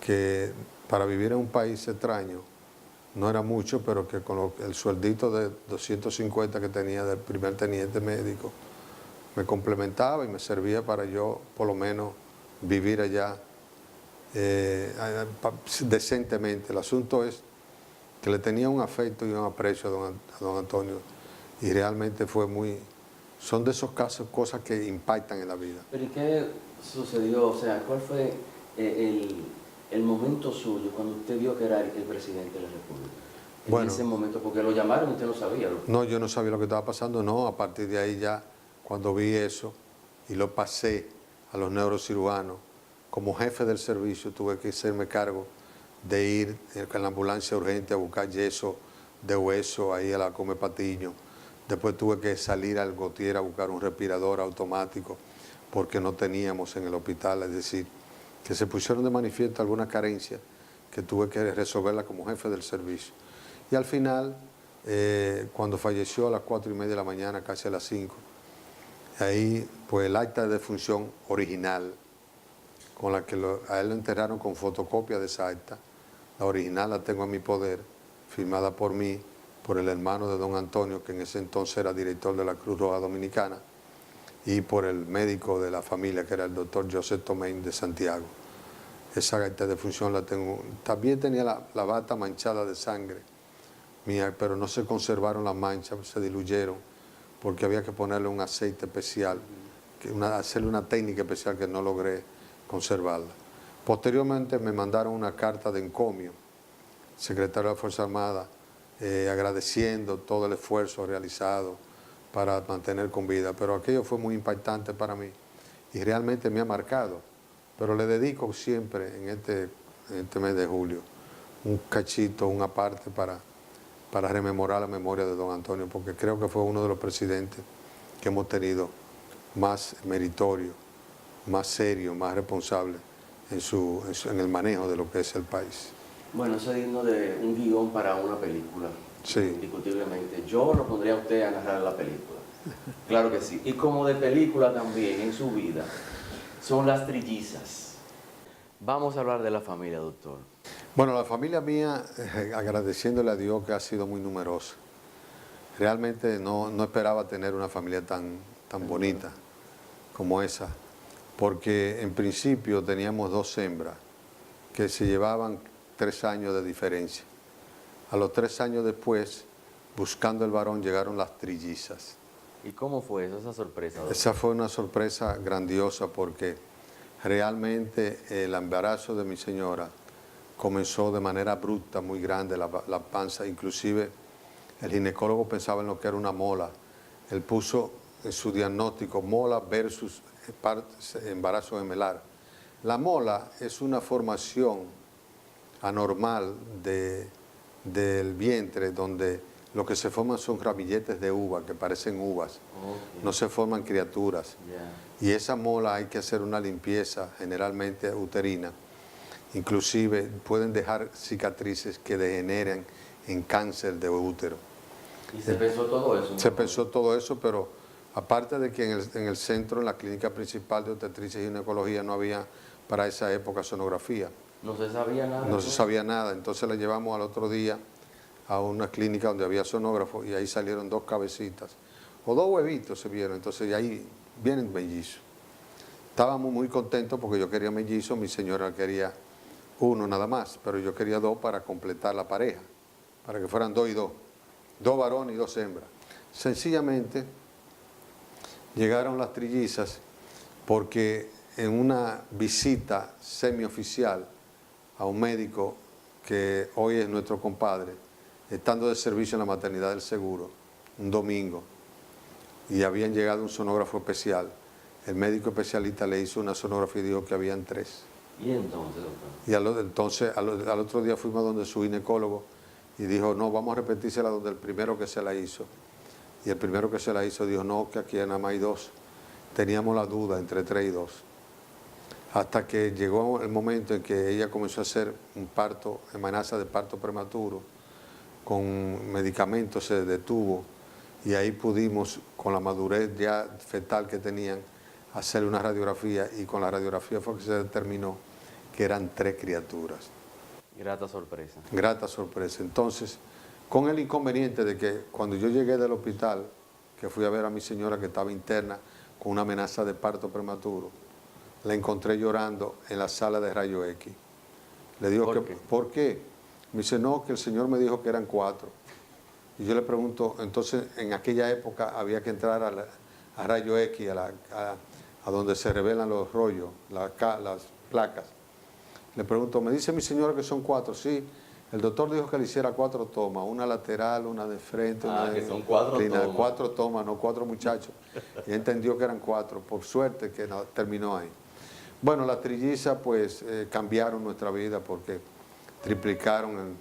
que para vivir en un país extraño no era mucho, pero que con el sueldito de 250 que tenía del primer teniente médico me complementaba y me servía para yo por lo menos vivir allá decentemente. El asunto es que le tenía un afecto y un aprecio a don Antonio, y realmente son de esos casos, cosas que impactan en la vida. ¿Pero y qué sucedió? O sea, ¿cuál fue el momento suyo cuando usted vio que era el presidente de la República? En ese momento, porque lo llamaron y usted no sabía. No, yo no sabía lo que estaba pasando, no. A partir de ahí ya, cuando vi eso y lo pasé a los neurocirujanos, como jefe del servicio tuve que hacerme cargo de ir en la ambulancia urgente a buscar yeso de hueso ahí a la Come Patiño. Después tuve que salir al Gautier a buscar un respirador automático porque no teníamos en el hospital. Es decir, que se pusieron de manifiesto algunas carencias que tuve que resolverla como jefe del servicio. Y al final, cuando falleció a las 4:30 de la mañana, casi a las 5, ahí pues el acta de defunción original, con la que a él lo enterraron con fotocopia de esa acta, la original la tengo a mi poder, firmada por mí, por el hermano de don Antonio, que en ese entonces era director de la Cruz Roja Dominicana, y por el médico de la familia, que era el doctor José Tomén de Santiago. Esa acta de defunción la tengo. También tenía la bata manchada de sangre mía, pero no se conservaron las manchas, se diluyeron, porque había que ponerle un aceite especial, hacerle una técnica especial que no logré conservarla. Posteriormente me mandaron una carta de encomio, secretario de la Fuerza Armada, agradeciendo todo el esfuerzo realizado para mantener con vida, pero aquello fue muy impactante para mí y realmente me ha marcado. Pero le dedico siempre en este mes de julio un cachito, una parte para rememorar la memoria de don Antonio, porque creo que fue uno de los presidentes que hemos tenido más meritorio, más serio, más responsable en el manejo de lo que es el país. Bueno, eso es digno de un guión para una película, sí, indiscutiblemente. Yo lo pondría a usted a narrar la película, claro que sí. Y como de película también en su vida, son las trillizas. Vamos a hablar de la familia, doctor. Bueno, la familia mía, agradeciéndole a Dios que ha sido muy numerosa. Realmente no esperaba tener una familia tan bonita como esa, porque en principio teníamos 2 hembras que se llevaban 3 años de diferencia. A los 3 años después, buscando el varón, llegaron las trillizas. ¿Y cómo fue eso, esa sorpresa, doctor? Esa fue una sorpresa grandiosa porque realmente el embarazo de mi señora comenzó de manera abrupta, muy grande, la panza. Inclusive el ginecólogo pensaba en lo que era una mola. Él puso en su diagnóstico mola versus embarazo gemelar. La mola es una formación anormal del vientre donde lo que se forman son ramilletes de uva que parecen uvas, Ok. no se forman criaturas. Ya. Y esa mola hay que hacer una limpieza generalmente uterina. Inclusive pueden dejar cicatrices que degeneran en cáncer de útero. ¿Y se pensó todo eso? Se pensó todo eso, pero aparte de que en el centro, en la clínica principal de obstetricia y ginecología, no había para esa época sonografía. No se sabía nada. No se sabía nada. Entonces la llevamos al otro día a una clínica donde había sonógrafo y ahí salieron 2 cabecitas. O 2 huevitos se vieron. Entonces ahí vienen mellizos. Estábamos muy contentos porque yo quería mellizos, mi señora quería 1 nada más, pero yo quería 2 para completar la pareja, para que fueran 2 y 2. 2 varones y 2 hembras. Sencillamente llegaron las trillizas porque en una visita semioficial a un médico que hoy es nuestro compadre, estando de servicio en la maternidad del Seguro, un domingo, y habían llegado un sonógrafo especial, el médico especialista le hizo una sonografía y dijo que habían 3. ¿Y entonces, doctor? Y entonces al otro día fuimos donde su ginecólogo y dijo, no, vamos a repetírsela donde el primero que se la hizo. Y el primero que se la hizo dijo, no, que aquí nada más hay 2. Teníamos la duda entre 3 y 2. Hasta que llegó el momento en que ella comenzó a hacer un parto, amenaza de parto prematuro, con medicamentos se detuvo y ahí pudimos, con la madurez ya fetal que tenían, hacer una radiografía y con la radiografía fue que se determinó que eran 3 criaturas. Grata sorpresa. Grata sorpresa. Entonces, con el inconveniente de que cuando yo llegué del hospital, que fui a ver a mi señora que estaba interna con una amenaza de parto prematuro, la encontré llorando en la sala de rayo X. Le digo, ¿por qué? Me dice, no, que el Señor me dijo que eran 4. Y yo le pregunto, entonces en aquella época había que entrar a rayo X, a donde se revelan los rollos, las placas. Le pregunto, me dice mi señora que son 4, sí. El doctor dijo que le hiciera 4 tomas, una lateral, una de frente, una de... que son 4 tomas. 4 tomas, no 4 muchachos. Y entendió que eran 4, por suerte que terminó ahí. Bueno, las trillizas pues cambiaron nuestra vida porque triplicaron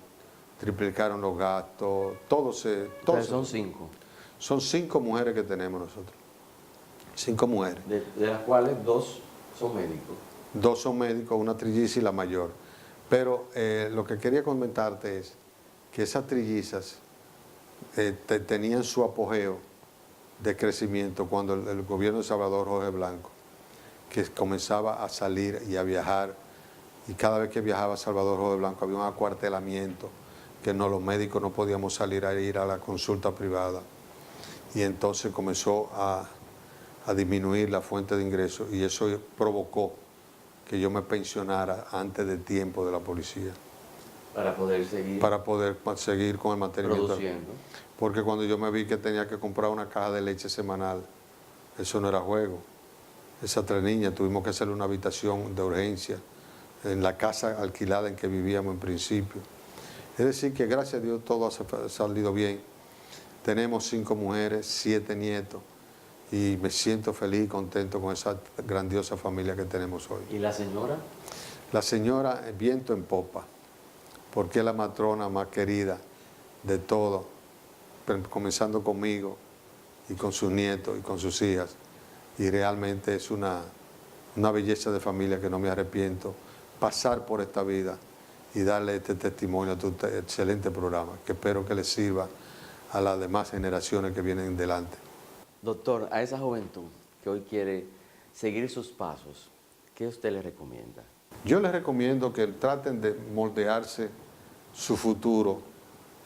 los gastos, todo Son 5. Son 5 mujeres que tenemos nosotros. 5 mujeres. De las cuales 2 son médicos. 2 son médicos, una trilliza y la mayor. Pero lo que quería comentarte es que esas trillizas tenían su apogeo de crecimiento cuando el gobierno de Salvador Jorge Blanco, que comenzaba a salir y a viajar, y cada vez que viajaba a Salvador Jorge Blanco había un acuartelamiento, que los médicos no podíamos salir a ir a la consulta privada. Y entonces comenzó a disminuir la fuente de ingresos y eso provocó que yo me pensionara antes del tiempo de la policía. Para poder seguir. Para poder seguir con el mantenimiento. Produciendo. Porque cuando yo me vi que tenía que comprar una caja de leche semanal, eso no era juego. Esas 3 niñas tuvimos que hacerle una habitación de urgencia en la casa alquilada en que vivíamos en principio. Es decir que gracias a Dios todo ha salido bien. Tenemos 5 mujeres, 7 nietos. Y me siento feliz y contento con esa grandiosa familia que tenemos hoy. ¿Y la señora? La señora viento en popa, porque es la matrona más querida de todo, comenzando conmigo y con sus nietos y con sus hijas. Y realmente es una belleza de familia que no me arrepiento pasar por esta vida y darle este testimonio a tu excelente programa, que espero que le sirva a las demás generaciones que vienen delante. Doctor, a esa juventud que hoy quiere seguir sus pasos, ¿qué usted le recomienda? Yo les recomiendo que traten de moldearse su futuro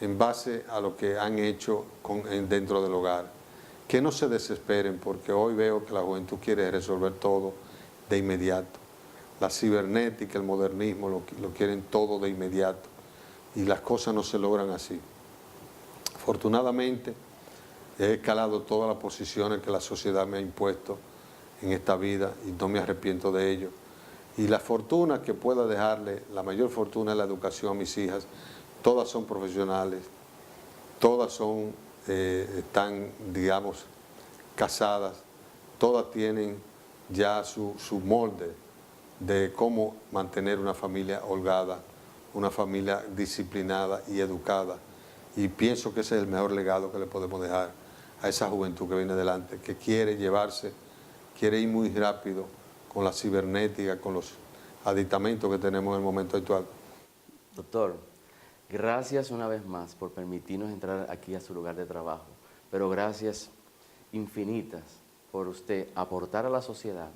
en base a lo que han hecho dentro del hogar. Que no se desesperen porque hoy veo que la juventud quiere resolver todo de inmediato. La cibernética, el modernismo lo quieren todo de inmediato y las cosas no se logran así. Afortunadamente, he escalado todas las posiciones que la sociedad me ha impuesto en esta vida y no me arrepiento de ello. Y la fortuna que pueda dejarle, la mayor fortuna es la educación a mis hijas. Todas son profesionales, todas están, digamos, casadas, todas tienen ya su molde de cómo mantener una familia holgada, una familia disciplinada y educada. Y pienso que ese es el mejor legado que le podemos dejar a esa juventud que viene delante, que quiere llevarse, quiere ir muy rápido con la cibernética, con los aditamentos que tenemos en el momento actual. Doctor, gracias una vez más por permitirnos entrar aquí a su lugar de trabajo, pero gracias infinitas por usted aportar a la sociedad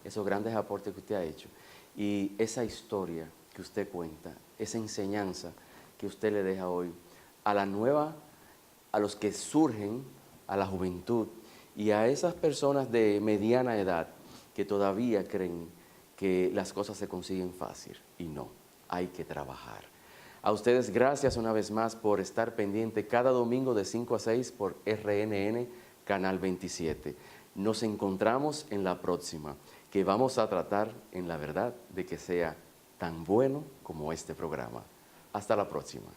esos grandes aportes que usted ha hecho y esa historia que usted cuenta, esa enseñanza que usted le deja hoy a la nueva, a los que surgen, a la juventud y a esas personas de mediana edad que todavía creen que las cosas se consiguen fácil y no, hay que trabajar. A ustedes gracias una vez más por estar pendiente cada domingo de 5 a 6 por RNN Canal 27. Nos encontramos en la próxima, que vamos a tratar en la verdad de que sea tan bueno como este programa. Hasta la próxima.